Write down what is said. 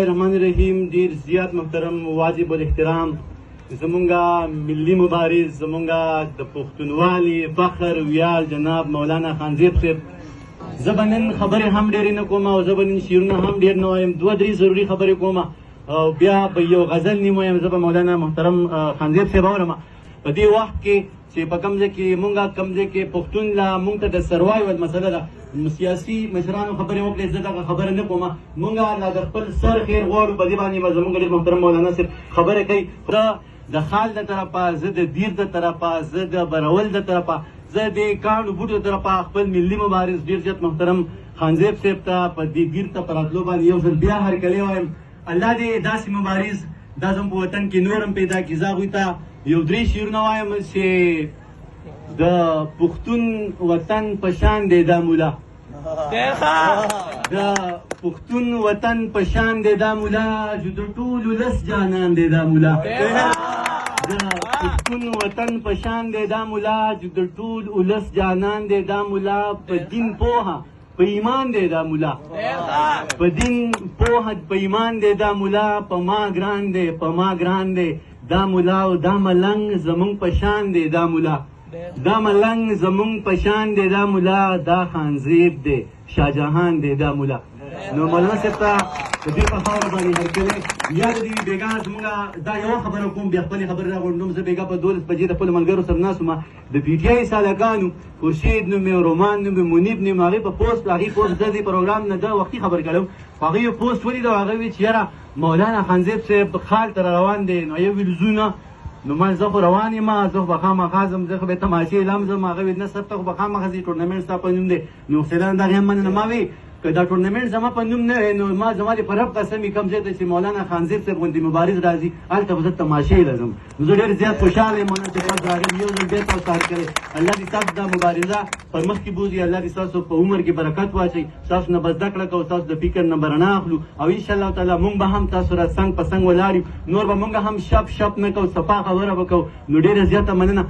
الرحمن الرحیم. ډیر زیات محترم واجب الاحترام زمونږه ملي مبارز، زمونږه د پښتونوالي فخر ویاړ جناب مولانا خانزیب صاحب، زه به نن خبرې هم ډېرې نه کوم او زه به نن شعرونه هم ډېر نه وایم، دوه درې ضروري خبرې کوم او بیا به یو غزل نیم وایم. زه به مولانا محترم خانزیب صاحب اورم په دې وخت کې چې په کوم ځای کې مونږه کوم ځای کې پښتون لا مونږ ته د سروایول مسله ده. سیاسي مشرانو خبرې وکړې، زه دغه خبره نه کوم. مونږه لا د خپل سر خیر غواړو، په دې باندې به زمونږ ډېر محترم مولانا صاحب خبرې کوي. د خال د طرفه، زه د دیر د طرفه، زه د برول د طرفه، زه د کاڼو بوټو د طرفه خپل ملي مبارز ډېر زیات محترم خانزیب صاحب ته په دې دیر ته په راتلو باندې یو ځل بیا هرکلی وایم. الله دې داسې مبارز دا زموږ په وطن کې نور هم پیدا کړي. زه هغوی ته یو درې شعرونه وایم چې د پښتون وطن په شان دی دا مولا، د پښتون وطن په شان دی دا مولا، چې د ټول ولس جانان دی دا مولا، د پښتون وطن په شان دی دا مولا، چې د ټول ولس جانان دی دا مولا، په دین پوهه په ایمان دی دا مولا، په دین پوهه په ایمان دی دا مولا، په ما ګران دی په ما ګران دی دا مولا، او دا ملنګ زمونږ په شان دی دا مولا، دا ملنګ زمونږ په شان دی دا مولا، دا خانزیب دی شاهجهان دی دا مولا. نو مولانا صاحب ته د دې په خاوره باندې هرکلی. یا د دې بېګا زمونږه دا یوه خبره کوم، بیا خپلې خبرې راغونډوم. زه بېګا په 12 بجې د خپلو ملګرو سره ناست وم، د پي ټي آی سالکانو خورشید نوم یې، رومان نوم یې، منیب نوم یې، هغې په پوسټ د دې پروګرام نه د وختي خبر کړی، هغې یو پوسټ ولید او هغه وی چې یاره مولانا خانزیب صاحب خال ته روان دی. نو یو ویل زونه نو ما زه خو روان یم، زه خو به خامخا ځم، زه خو به تماشې اعلام ځم. هغه ویل نه صاحب ته خو به خامخا ځې، ټورنمنټ ستا په نوم دی. نو حوصله دغې هم مننه. ما وی که دا ټورنمنټ زما په نوم نه وی نو ما زما د په رب قسم وي کوم ځای ته چې مولانا خانزیب صاحب غوندې مبارز راځي هلته به زه تماشې له ځم. نو زه ډېر زیات خوشحاله یم مولانا صاحب راغلي، یو ځل بیا تاسو هرکلی. الله دې تاسو دا مبارزه پر مخکې بوځي، الله دې ستاسو په عمر کې برکت واچوي، ستاسو نه به زده کړه کوو، ستاسو د فکر نه به رڼا اخلو، او انشاءالله تعالی مونږ به هم تاسو سره څنګ په څنګ ولاړ یو، نور به مونږ هم شپ نه کوو، صفا خبره به کوو. نو ډېره زیاته مننه.